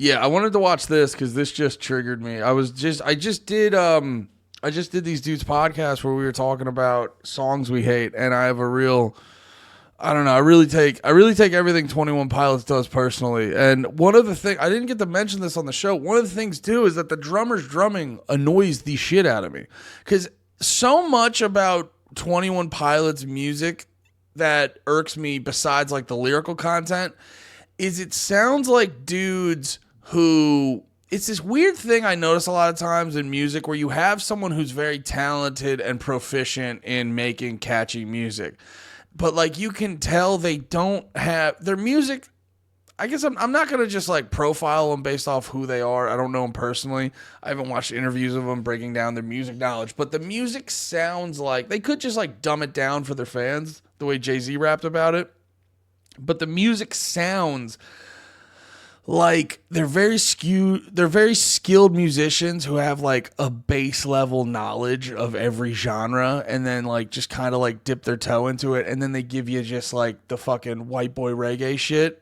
Yeah, I wanted to watch this because this just triggered me. I just did these dudes podcast where we were talking about songs we hate, and I have a real, I don't know, I really take everything 21 Pilots does personally. And one of the things, I didn't get to mention this on the show, one of the things too is that the drummer's drumming annoys the shit out of me. Because so much about 21 Pilots music that irks me, besides like the lyrical content, is it sounds like dudes who, it's this weird thing I notice a lot of times in music where you have someone who's very talented and proficient in making catchy music, but like you can tell they don't have their music. I guess I'm not going to just like profile them based off who they are. I don't know them personally. I haven't watched interviews of them breaking down their music knowledge, but the music sounds like they could just like dumb it down for their fans the way Jay-Z rapped about it. But the music sounds like they're very skilled musicians who have like a base level knowledge of every genre and then like just kind of like dip their toe into it, and then they give you just like the fucking white boy reggae shit,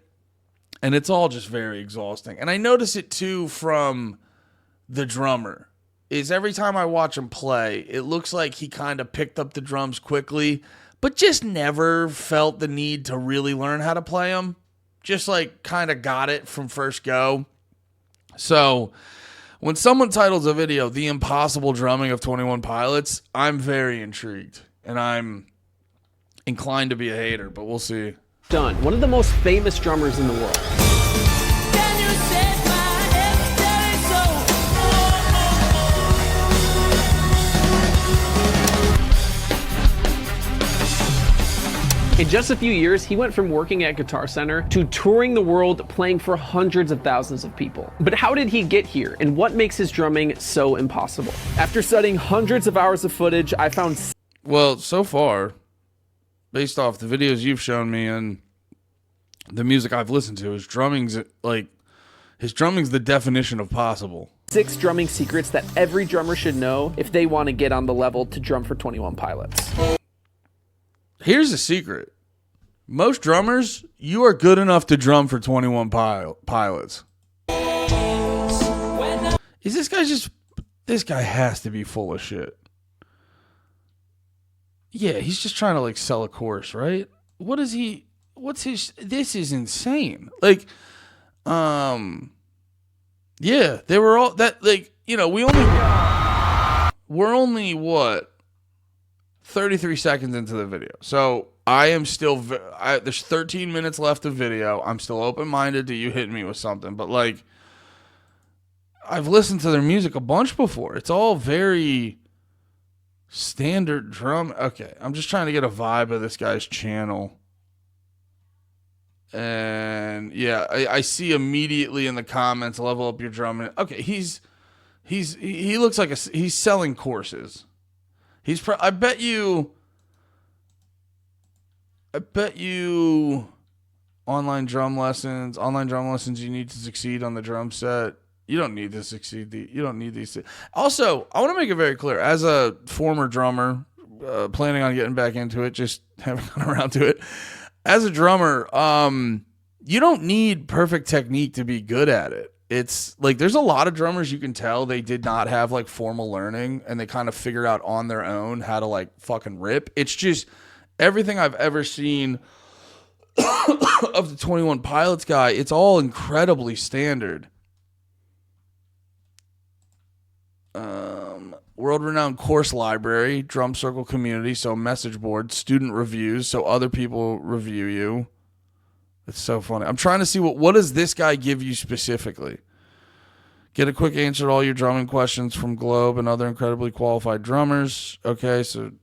and it's all just very exhausting. And I notice it too from the drummer. Is every time I watch him play, it looks like he kind of picked up the drums quickly, but just never felt the need to really learn how to play them. Just like kind of got it from first go. So when someone titles a video, The Impossible Drumming of 21 Pilots, I'm very intrigued. And I'm inclined to be a hater, but we'll see. Done. One of the most famous drummers in the world. In just a few years, he went from working at Guitar Center to touring the world, playing for hundreds of thousands of people. But how did he get here, and what makes his drumming so impossible? After studying hundreds of hours of footage, I found... Well, so far, based off the videos you've shown me and the music I've listened to, his drumming's the definition of possible. 6 drumming secrets that every drummer should know if they want to get on the level to drum for 21 Pilots. Here's a secret. Most drummers, you are good enough to drum for 21 Pilots. Is this guy just... This guy has to be full of shit. Yeah, he's just trying to like sell a course, right? What is he... What's his... This is insane. Like, yeah, they were all... That, like, you know, we're only, what... 33 seconds into the video. So I am still, there's 13 minutes left of video. I'm still open-minded to you hitting me with something. But like, I've listened to their music a bunch before. It's all very standard drum. Okay, I'm just trying to get a vibe of this guy's channel. And yeah, I see immediately in the comments, level up your drumming. Okay, he looks like he's selling courses. I bet you online drum lessons you need to succeed on the drum set. You don't need to succeed. You don't need these. Also, I want to make it very clear, as a former drummer, planning on getting back into it, just haven't gotten around to it. As a drummer, you don't need perfect technique to be good at it. It's like there's a lot of drummers you can tell they did not have like formal learning and they kind of figured out on their own how to like fucking rip. It's just everything I've ever seen of the 21 Pilots guy, it's all incredibly standard. World-renowned course library, drum circle community, so message board, student reviews, so other people review you. It's so funny. I'm trying to see what does this guy give you specifically? Get a quick answer to all your drumming questions from Globe and other incredibly qualified drummers. Okay, so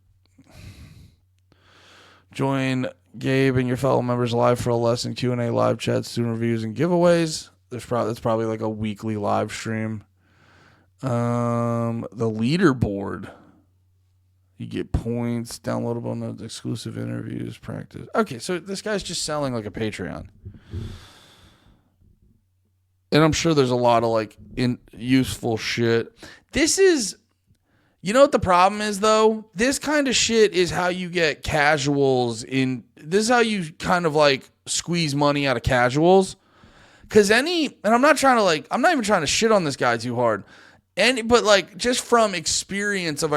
join Gabe and your fellow members live for a lesson, Q&A, live chat, student reviews, and giveaways. That's probably like a weekly live stream. The leaderboard. You get points, downloadable notes, exclusive interviews, practice. Okay, so this guy's just selling like a Patreon. And I'm sure there's a lot of like useful shit. This is, you know what the problem is though? This kind of shit is how you get casuals in, this is how you kind of like squeeze money out of casuals. Because and I'm not trying to like, I'm not even trying to shit on this guy too hard. But like, just from experience of like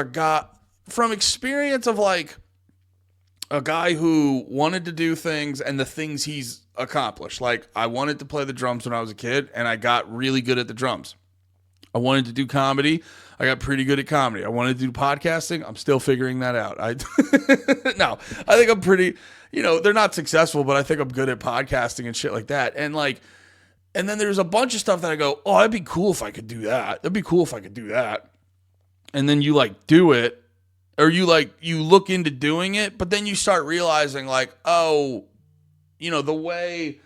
a guy who wanted to do things and the things he's accomplished. Like, I wanted to play the drums when I was a kid, and I got really good at the drums. I wanted to do comedy. I got pretty good at comedy. I wanted to do podcasting. I'm still figuring that out. No, I think I'm pretty, they're not successful, but I think I'm good at podcasting and shit like that. And like, and then there's a bunch of stuff that I go, oh, that'd be cool if I could do that. That'd be cool if I could do that. And then you like do it, or you look into doing it, but then you start realizing like, oh, the way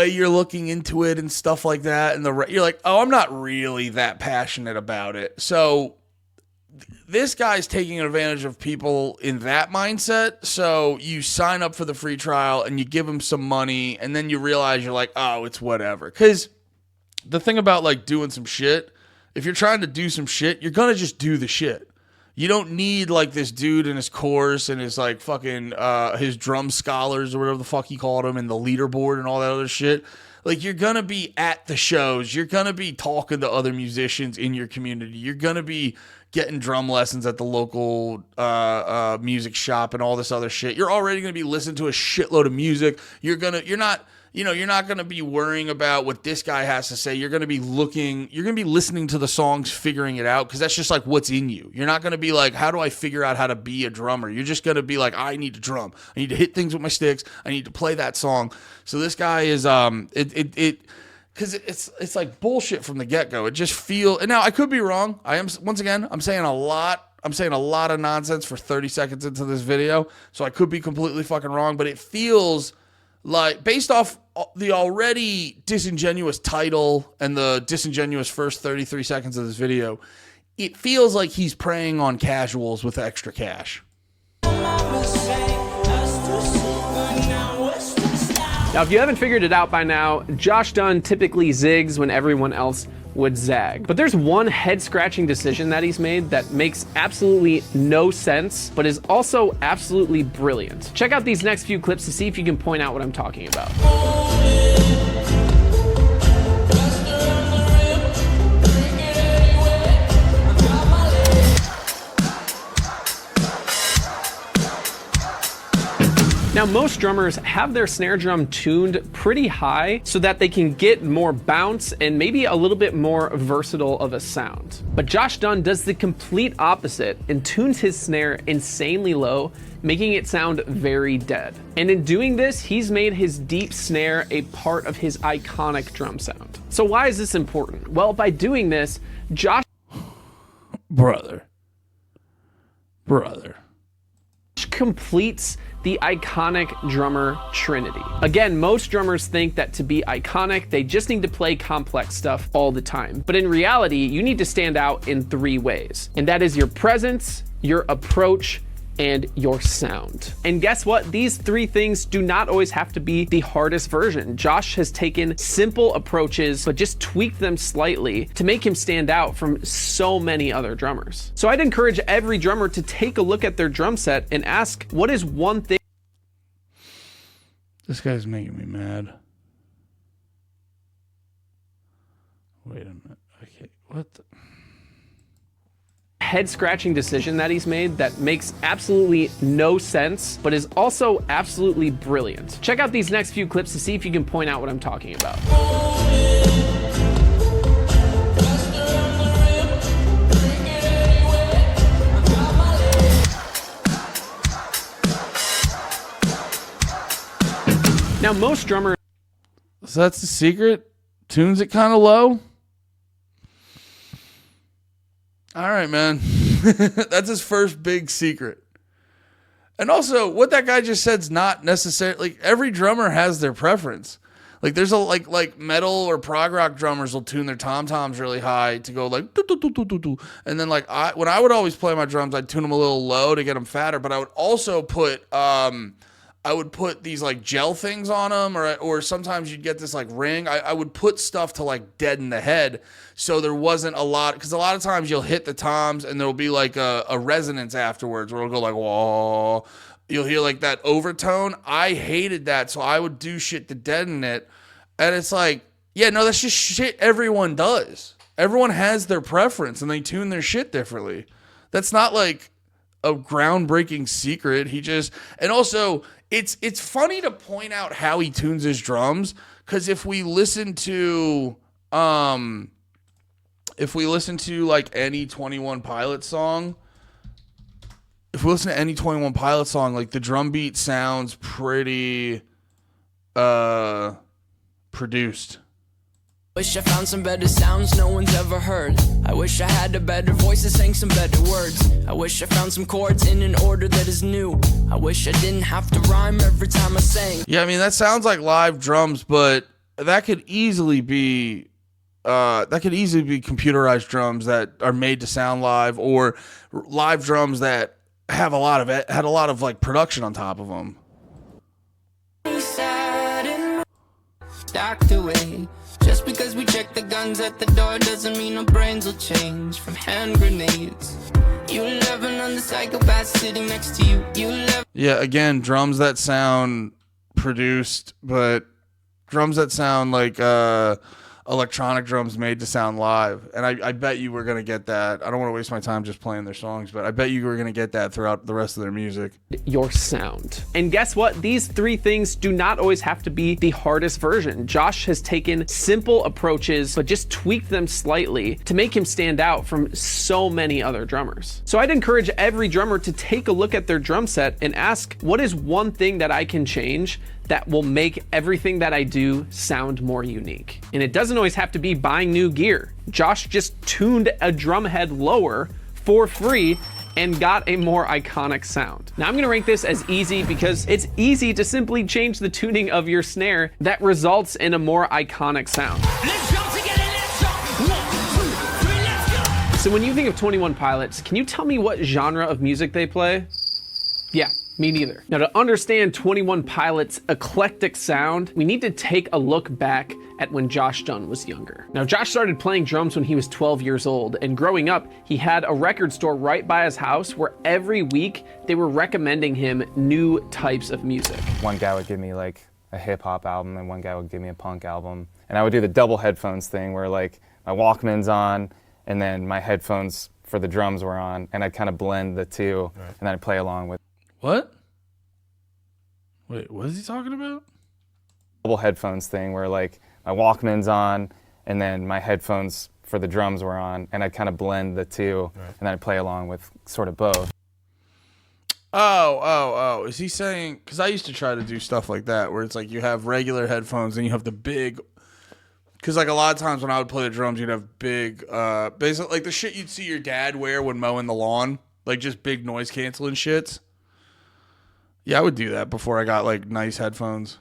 you're looking into it and stuff like that, and you're like, oh, I'm not really that passionate about it. So this guy's taking advantage of people in that mindset. So you sign up for the free trial and you give him some money, and then you realize you're like, oh, it's whatever. Because the thing about like doing some shit, if you're trying to do some shit, you're gonna just do the shit. You don't need like this dude and his course and his like fucking his drum scholars or whatever the fuck he called them, and the leaderboard and all that other shit. Like, you're gonna be at the shows, you're gonna be talking to other musicians in your community, you're gonna be getting drum lessons at the local music shop and all this other shit. You're already gonna be listening to a shitload of music. You're not going to be worrying about what this guy has to say. You're going to be listening to the songs, figuring it out, because that's just like what's in you. You're not going to be like, how do I figure out how to be a drummer? You're just going to be like, I need to drum. I need to hit things with my sticks. I need to play that song. So this guy is, because it's like bullshit from the get-go. It just and now I could be wrong. I'm saying a lot of nonsense for 30 seconds into this video. So I could be completely fucking wrong, but it feels like, based off the already disingenuous title and the disingenuous first 33 seconds of this video, it feels like he's preying on casuals with extra cash. Now, if you haven't figured it out by now, Josh Dun typically zigs when everyone else would zag. But there's one head-scratching decision that he's made that makes absolutely no sense, but is also absolutely brilliant. Check out these next few clips to see if you can point out what I'm talking about. Now, most drummers have their snare drum tuned pretty high so that they can get more bounce and maybe a little bit more versatile of a sound. But Josh Dun does the complete opposite and tunes his snare insanely low, making it sound very dead. And in doing this, he's made his deep snare a part of his iconic drum sound. So why is this important? Well, by doing this, Josh completes the iconic drummer trinity. Again, most drummers think that to be iconic, they just need to play complex stuff all the time. But in reality, you need to stand out in 3 ways. And that is your presence, your approach, and your sound. And guess what? These 3 things do not always have to be the hardest version. Josh has taken simple approaches, but just tweaked them slightly to make him stand out from so many other drummers. So I'd encourage every drummer to take a look at their drum set and ask, what is one thing? This guy's making me mad. Wait a minute. Okay, what the... head-scratching decision that he's made that makes absolutely no sense, but is also absolutely brilliant. Check out these next few clips to see if you can point out what I'm talking about. Now, most drummers... So that's the secret? Tunes it kind of low? All right, man. That's his first big secret. And also, what that guy just said's not necessarily... Like, every drummer has their preference. Like, there's a... Like metal or prog rock drummers will tune their tom-toms really high to go like... Doo, doo, doo, doo, doo, doo. And then, like, when I would always play my drums, I'd tune them a little low to get them fatter. But I would also put... I would put these like gel things on them, or sometimes you'd get this like ring. I would put stuff to like deaden the head, so there wasn't a lot, because a lot of times you'll hit the toms and there'll be like a resonance afterwards where it'll go like whoa. You'll hear like that overtone. I hated that, so I would do shit to deaden it. And it's like, yeah, no, that's just shit everyone does. Everyone has their preference and they tune their shit differently. That's not like a groundbreaking secret. And also it's funny to point out how he tunes his drums, because if we listen to like any 21 Pilots song, like the drum beat sounds pretty produced. Wish I found some better sounds no one's ever heard. I wish I had a better voice that sang some better words. I wish I found some chords in an order that is new. I wish I didn't have to rhyme every time I sang. Yeah, I mean, that sounds like live drums, but that could easily be computerized drums that are made to sound live, or live drums that had a lot of like production on top of them. Docked away. Just because we check the guns at the door doesn't mean our brains will change from hand grenades. You living on the psychopath sitting next to you. Yeah, again, drums that sound produced, but drums that sound like electronic drums made to sound live. And I bet you we're going to get that. I don't want to waste my time just playing their songs, but I bet you we're going to get that throughout the rest of their music. Your sound. And guess what? These three things do not always have to be the hardest version. Josh has taken simple approaches, but just tweaked them slightly to make him stand out from so many other drummers. So I'd encourage every drummer to take a look at their drum set and ask, what is one thing that I can change that will make everything that I do sound more unique? And it doesn't always have to be buying new gear. Josh just tuned a drum head lower for free and got a more iconic sound. Now I'm gonna rank this as easy because it's easy to simply change the tuning of your snare that results in a more iconic sound. Let's jump together, let's jump. 1, 2, 3, let's go. So when you think of 21 Pilots, can you tell me what genre of music they play? Yeah, me neither. Now, to understand 21 Pilots' eclectic sound, we need to take a look back at when Josh Dun was younger. Now, Josh started playing drums when he was 12 years old, and growing up, he had a record store right by his house where every week they were recommending him new types of music. One guy would give me like a hip hop album, and one guy would give me a punk album. And I would do the double headphones thing where like my Walkman's on, and then my headphones for the drums were on, and I'd kind of blend the two, right, and then I'd play along with. What? Wait, what is he talking about? Double headphones thing where like my Walkman's on, and then my headphones for the drums were on, and I'd kind of blend the two, right, and then I'd play along with sort of both. Oh. Is he saying, because I used to try to do stuff like that where it's like you have regular headphones and you have the big, because like a lot of times when I would play the drums, you'd have big, basically like the shit you'd see your dad wear when mowing the lawn, like just big noise canceling shits. Yeah, I would do that before I got like nice headphones.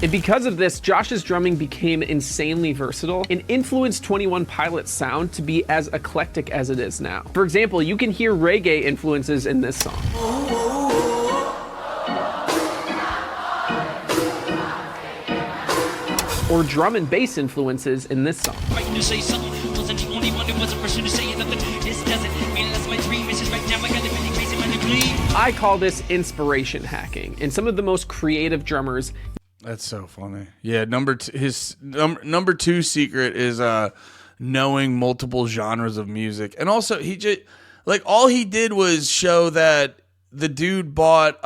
And because of this, Josh's drumming became insanely versatile and influenced 21 Pilots' sound to be as eclectic as it is now. For example, you can hear reggae influences in this song. Or drum and bass influences in this song. I call this inspiration hacking, and some of the most creative drummers. That's so funny. Yeah, number two secret is knowing multiple genres of music, and also he just like all he did was show that the dude bought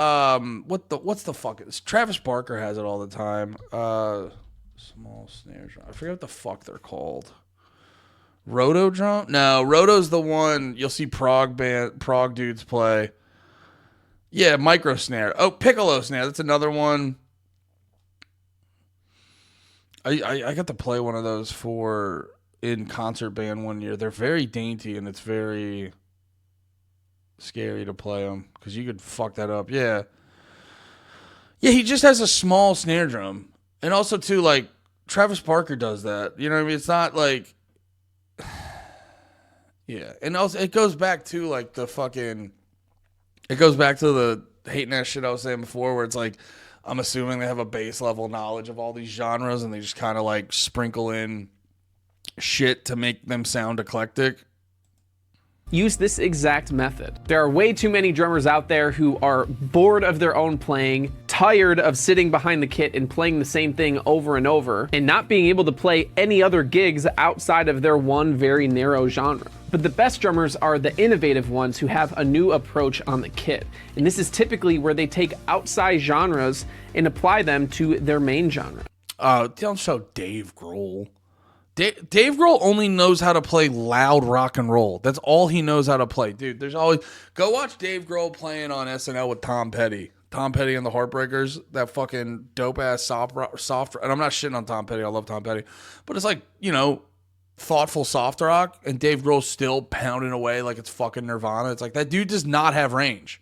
what's the fuck? Travis Barker has it all the time. Small snare drum. I forget what the fuck they're called. Roto drum? No, Roto's the one you'll see prog dudes play. Yeah, micro snare. Oh, piccolo snare. That's another one. I got to play one of those in concert band one year. They're very dainty and it's very scary to play them because you could fuck that up. Yeah. Yeah, he just has a small snare drum. And also, too, like, Travis Barker does that. You know what I mean? It's not like... Yeah. And also, it goes back to, like, the fucking... It goes back to the hating ass shit I was saying before where it's like, I'm assuming they have a base level knowledge of all these genres and they just kind of, like, sprinkle in shit to make them sound eclectic. Use this exact method. There are way too many drummers out there who are bored of their own playing, tired of sitting behind the kit and playing the same thing over and over and not being able to play any other gigs outside of their one very narrow genre. But the best drummers are the innovative ones who have a new approach on the kit. And this is typically where they take outside genres and apply them to their main genre. Don't show Dave Grohl. Dave Grohl only knows how to play loud rock and roll. That's all he knows how to play. Dude, there's always... Go watch Dave Grohl playing on SNL with Tom Petty. Tom Petty and the Heartbreakers. That fucking dope-ass soft... And I'm not shitting on Tom Petty. I love Tom Petty. But it's like, you know, thoughtful soft rock, and Dave Grohl's still pounding away like it's fucking Nirvana. It's like, that dude does not have range.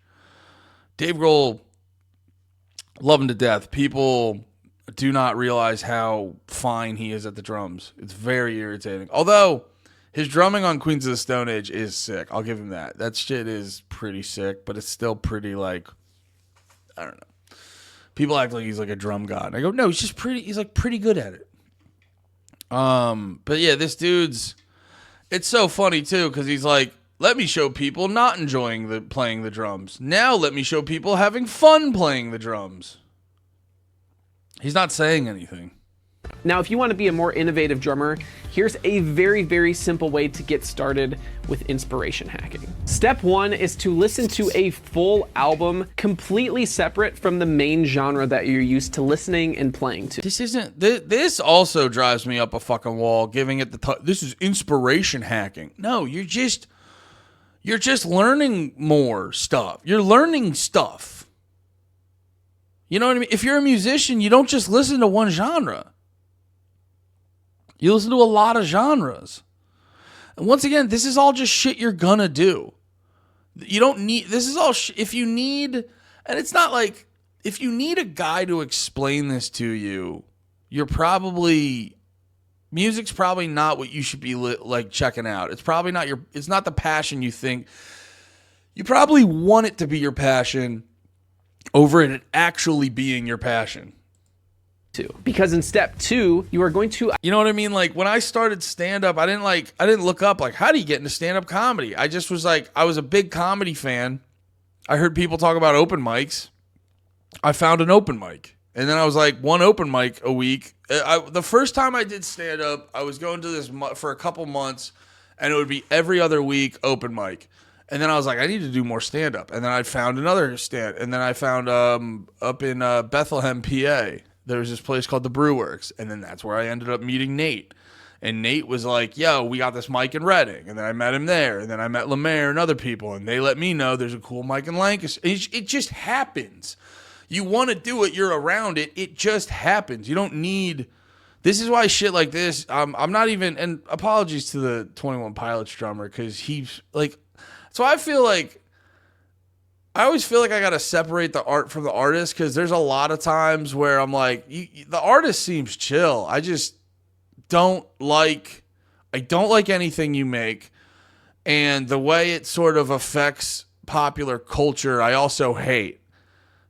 Dave Grohl, love him to death. People do not realize how fine he is at the drums. It's very irritating. Although, his drumming on Queens of the Stone Age is sick. I'll give him that. That shit is pretty sick, but it's still pretty, like, I don't know. People act like he's like a drum god. And I go, no, he's just pretty, he's like pretty good at it. But yeah, this dude's, it's so funny too, because he's like, let me show people not enjoying playing the drums. Now let me show people having fun playing the drums. He's not saying anything. Now, if you want to be a more innovative drummer, here's a very, very simple way to get started with inspiration hacking. Step one is to listen to a full album completely separate from the main genre that you're used to listening and playing to. This also drives me up a fucking wall, giving it this is inspiration hacking. No, you're just learning more stuff. You're learning stuff. You know what I mean? If you're a musician, you don't just listen to one genre. You listen to a lot of genres. And once again, this is all just shit you're gonna do. You don't need, this is all, if you need, and it's not like, if you need a guy to explain this to you, you're probably, music's probably not what you should be like checking out. It's probably not it's not the passion you think. You probably want it to be your passion over it actually being your passion. Because in step two, you are going to... You know what I mean? Like, when I started stand-up, I didn't look up, like, how do you get into stand-up comedy? I just was like, I was a big comedy fan. I heard people talk about open mics. I found an open mic. And then I was like, one open mic a week. The first time I did stand-up, I was going to this for a couple months, and it would be every other week open mic. And then I was like, I need to do more stand-up. And then I found another stand. And then I found up in Bethlehem, PA, there was this place called the Brewworks. And then that's where I ended up meeting Nate. And Nate was like, yo, we got this mic in Reading. And then I met him there. And then I met Lemaire and other people. And they let me know there's a cool mic in Lancaster. It just happens. You want to do it, you're around it. It just happens. You don't need... This is why shit like this, I'm not even... And apologies to the 21 Pilots drummer, because he's like... So I always feel like I got to separate the art from the artist, because there's a lot of times where I'm like, the artist seems chill. I just don't like anything you make. And the way it sort of affects popular culture, I also hate.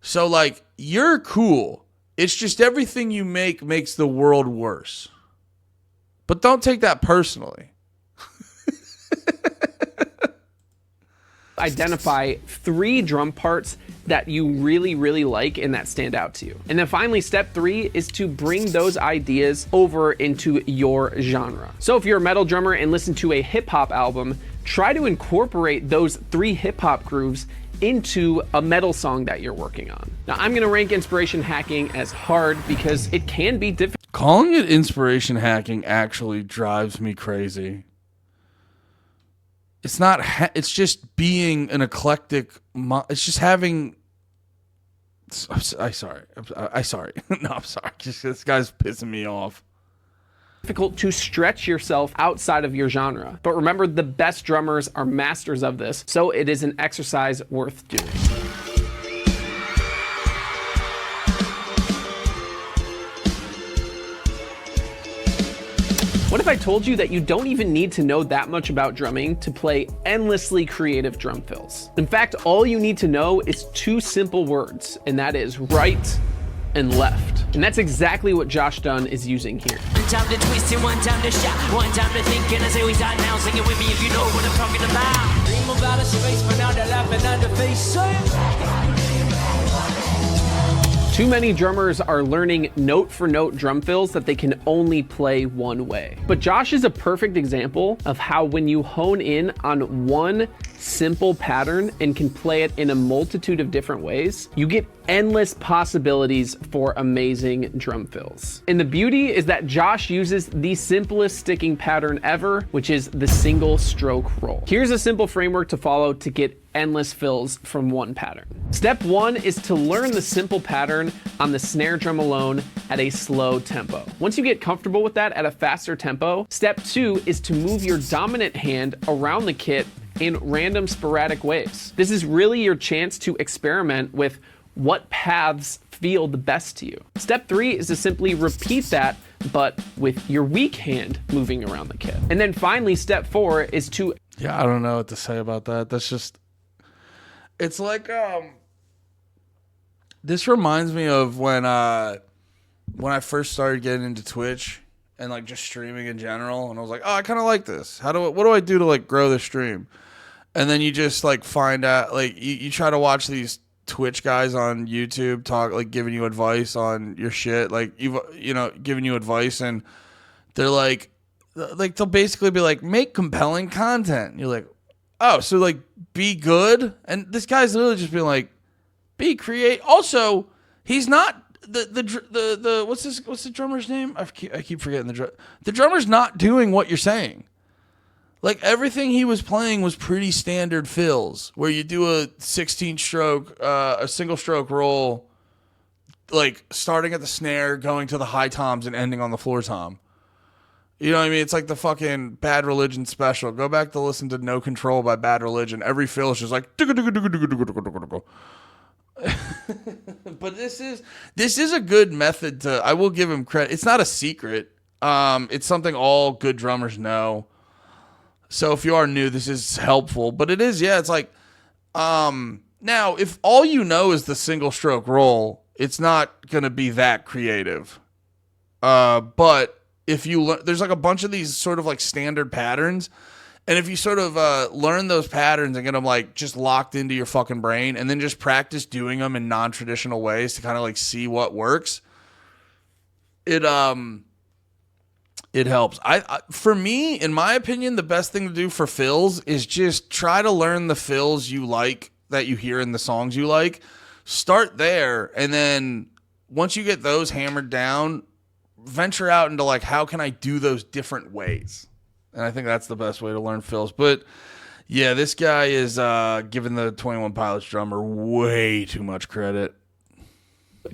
So like, you're cool. It's just everything you make makes the world worse. But don't take that personally. Identify 3 drum parts that you really, really like and that stand out to you. And then finally, step 3 is to bring those ideas over into your genre. So if you're a metal drummer and listen to a hip hop album, try to incorporate those 3 hip hop grooves into a metal song that you're working on. Now, I'm gonna rank inspiration hacking as hard because it can be difficult. Calling it inspiration hacking actually drives me crazy. It's not, it's just being an eclectic, it's just having, I'm sorry. No, I'm sorry. Just, this guy's pissing me off. Difficult to stretch yourself outside of your genre. But remember, the best drummers are masters of this, so it is an exercise worth doing. What if I told you that you don't even need to know that much about drumming to play endlessly creative drum fills? In fact, all you need to know is 2 simple words, and that is right and left. And that's exactly what Josh Dun is using here. One time to twist and one time to shout, one time to think, and I say we start now, sing it with me if you know what I'm talking about. Dream about a space, but now they're laughing at the face. Too many drummers are learning note for note drum fills that they can only play one way. But Josh is a perfect example of how when you hone in on one simple pattern and can play it in a multitude of different ways, you get endless possibilities for amazing drum fills. And the beauty is that Josh uses the simplest sticking pattern ever, which is the single stroke roll. Here's a simple framework to follow to get endless fills from one pattern. Step 1 is to learn the simple pattern on the snare drum alone at a slow tempo. Once you get comfortable with that at a faster tempo, step 2 is to move your dominant hand around the kit in random sporadic ways. This is really your chance to experiment with what paths feel the best to you. Step 3 is to simply repeat that, but with your weak hand moving around the kit. And then finally, step 4 is to... Yeah, I don't know what to say about that. That's just... It's like, this reminds me of when I first started getting into Twitch and like just streaming in general. And I was like, oh, I kind of like this. What do I do to like grow the stream? And then you just like find out, like you try to watch these Twitch guys on YouTube talk, like giving you advice on your shit. Like giving you advice, and they're like they'll basically be like, make compelling content. And you're like, oh, so like be good. And this guy's literally just being like, be create. Also, he's not the what's the drummer's name? I keep forgetting the drummer's not doing what you're saying. Like everything he was playing was pretty standard fills, where you do a 16 stroke, a single stroke roll, like starting at the snare, going to the high toms, and ending on the floor tom. You know what I mean? It's like the fucking Bad Religion special. Go back to listen to No Control by Bad Religion. Every fill is just like. But this is a good method to. I will give him credit. It's not a secret. It's something all good drummers know. So if you are new, this is helpful. But it is, yeah. It's like, now if all you know is the single stroke roll, it's not gonna be that creative. But if you learn, there's like a bunch of these sort of like standard patterns, and if you sort of learn those patterns and get them like just locked into your fucking brain, and then just practice doing them in non-traditional ways to kind of like see what works, it helps. For me, in my opinion, the best thing to do for fills is just try to learn the fills you like that you hear in the songs you like. Start there, and then once you get those hammered down, venture out into like, how can I do those different ways? And I think that's the best way to learn fills. But yeah, this guy is giving the 21 Pilots drummer way too much credit.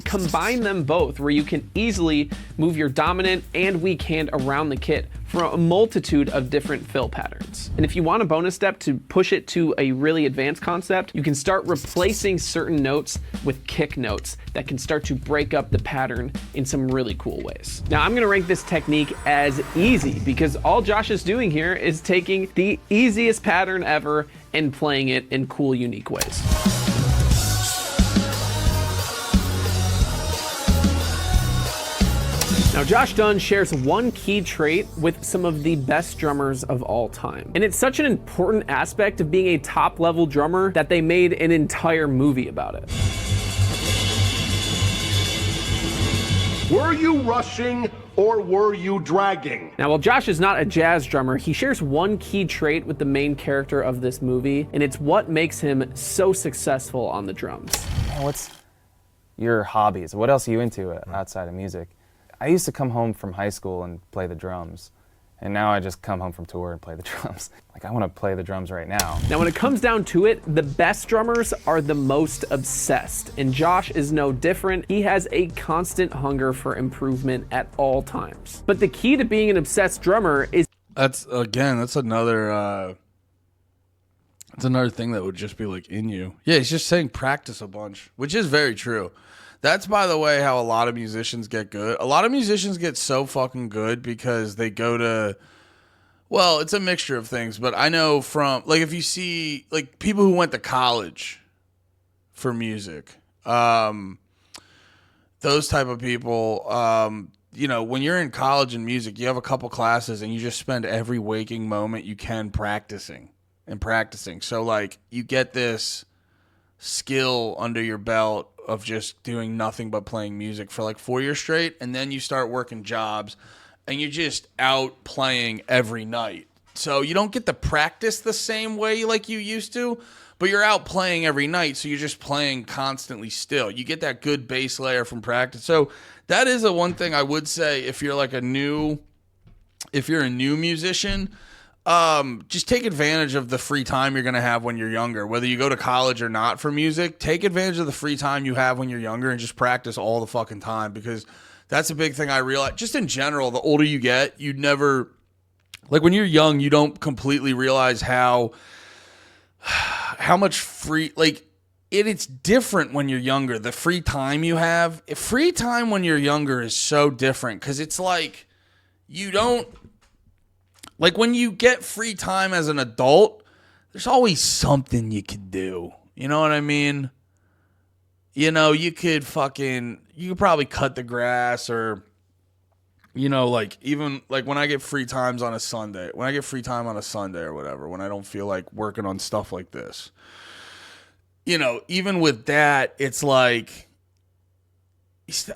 Combine them both, where you can easily move your dominant and weak hand around the kit for a multitude of different fill patterns. And if you want a bonus step to push it to a really advanced concept, you can start replacing certain notes with kick notes that can start to break up the pattern in some really cool ways. Now, I'm gonna rank this technique as easy because all Josh is doing here is taking the easiest pattern ever and playing it in cool, unique ways. Now, Josh Dun shares one key trait with some of the best drummers of all time. And it's such an important aspect of being a top-level drummer that they made an entire movie about it. Were you rushing or were you dragging? Now, while Josh is not a jazz drummer, he shares one key trait with the main character of this movie, and it's what makes him so successful on the drums. What's your hobbies? What else are you into outside of music? I used to come home from high school and play the drums, and now I just come home from tour and play the drums. Like, I want to play the drums right now. Now, when it comes down to it, the best drummers are the most obsessed, and Josh is no different. He has a constant hunger for improvement at all times. But the key to being an obsessed drummer is... That's another thing that would just be like in you. Yeah, he's just saying practice a bunch, which is very true. That's, by the way, how a lot of musicians get good. A lot of musicians get so fucking good because they go to, well, it's a mixture of things, but I know from, like, if you see, like, people who went to college for music, those type of people, when you're in college in music, you have a couple classes and you just spend every waking moment you can practicing. So, like, you get this skill under your belt of just doing nothing but playing music for like 4 years straight, and then you start working jobs and you're just out playing every night. So you don't get to practice the same way like you used to, but you're out playing every night, so you're just playing constantly still. You get that good base layer from practice. So that is the one thing I would say if you're a new musician, just take advantage of the free time you're going to have when you're younger. Whether you go to college or not for music, take advantage of the free time you have when you're younger and just practice all the fucking time, because that's a big thing I realize. Just in general, the older you get, you never, like when you're young, you don't completely realize how much free, like, it's different when you're younger. The free time you have, free time when you're younger is so different, because it's like, you don't, like when you get free time as an adult, there's always something you could do. You know what I mean? You know, you could probably cut the grass, or, you know, like even like when I get free time on a Sunday or whatever, when I don't feel like working on stuff like this, you know, even with that, it's like,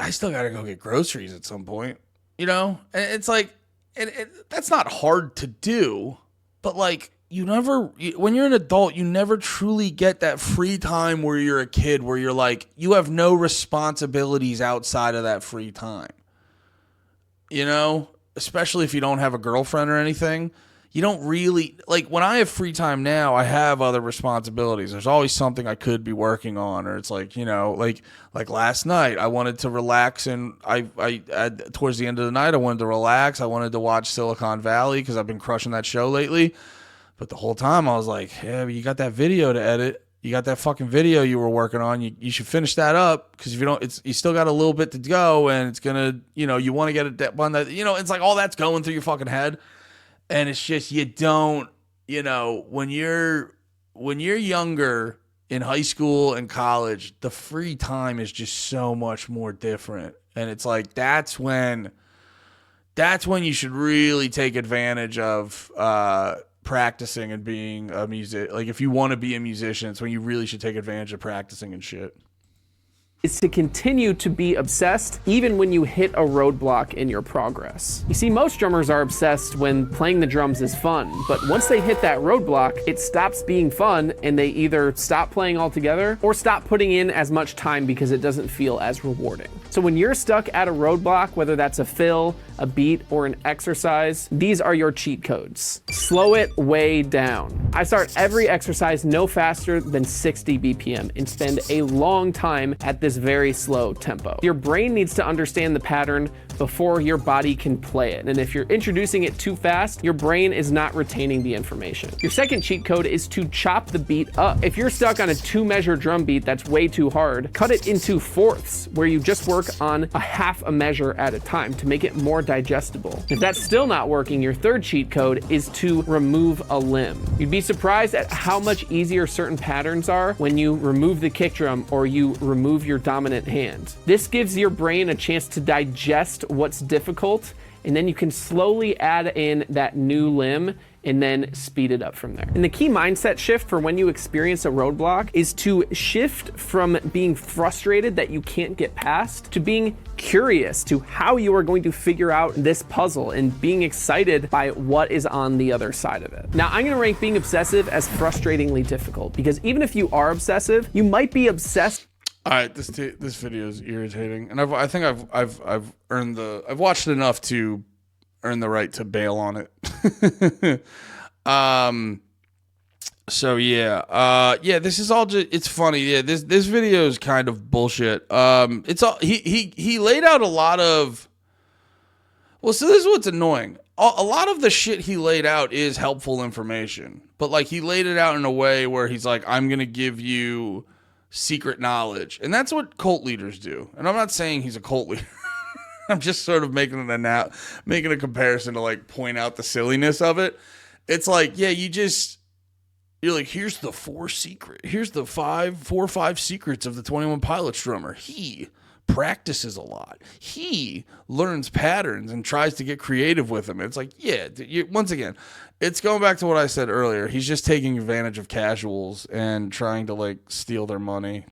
I still got to go get groceries at some point, you know? And it's like, that's not hard to do, but like, when you're an adult, you never truly get that free time where you're a kid, where you're like, you have no responsibilities outside of that free time. You know, especially if you don't have a girlfriend or anything, you don't really, like when I have free time now, I have other responsibilities. There's always something I could be working on, or it's like, you know, like last night I wanted to relax, and I towards the end of the night I wanted to relax. I wanted to watch Silicon Valley because I've been crushing that show lately. But the whole time I was like, yeah, but you got that video to edit. You got that fucking video you were working on. You should finish that up, because if you don't, you still got a little bit to go, and it's gonna, you know, you want to get it done. That, you know, it's like all that's going through your fucking head, and it's just, you don't, you know, when you're younger in high school and college, the free time is just so much more different, and it's like that's when you should really take advantage of practicing and being a music. Like if you want to be a musician, it's when you really should take advantage of practicing and shit. Is to continue to be obsessed even when you hit a roadblock in your progress. You see, most drummers are obsessed when playing the drums is fun, but once they hit that roadblock, it stops being fun, and they either stop playing altogether or stop putting in as much time because it doesn't feel as rewarding. So when you're stuck at a roadblock, whether that's a fill, a beat, or an exercise, these are your cheat codes. Slow it way down. I start every exercise no faster than 60 BPM and spend a long time at this very slow tempo. Your brain needs to understand the pattern before your body can play it. And if you're introducing it too fast, your brain is not retaining the information. Your second cheat code is to chop the beat up. If you're stuck on a 2-measure drum beat that's way too hard, cut it into fourths, where you just work on a half a measure at a time to make it more digestible. If that's still not working, your third cheat code is to remove a limb. You'd be surprised at how much easier certain patterns are when you remove the kick drum or you remove your dominant hand. This gives your brain a chance to digest what's difficult, and then you can slowly add in that new limb and then speed it up from there. And the key mindset shift for when you experience a roadblock is to shift from being frustrated that you can't get past to being curious to how you are going to figure out this puzzle and being excited by what is on the other side of it. Now, I'm gonna rank being obsessive as frustratingly difficult, because even if you are obsessive, you might be obsessed. All right, this video is irritating, and I think I've earned I've watched enough to earn the right to bail on it. So yeah, this is all just, it's funny. Yeah, this video is kind of bullshit. It's all, he laid out a lot of, well, so this is what's annoying. A lot of the shit he laid out is helpful information, but like he laid it out in a way where he's like, I'm going to give you secret knowledge. And that's what cult leaders do. And I'm not saying he's a cult leader. I'm just sort of making a comparison to like point out the silliness of it. It's like, yeah, you're like, here's the 4 or 5 secrets of the 21 Pilots drummer. He practices a lot. He learns patterns and tries to get creative with them. It's like, yeah, once again, it's going back to what I said earlier. He's just taking advantage of casuals and trying to like steal their money.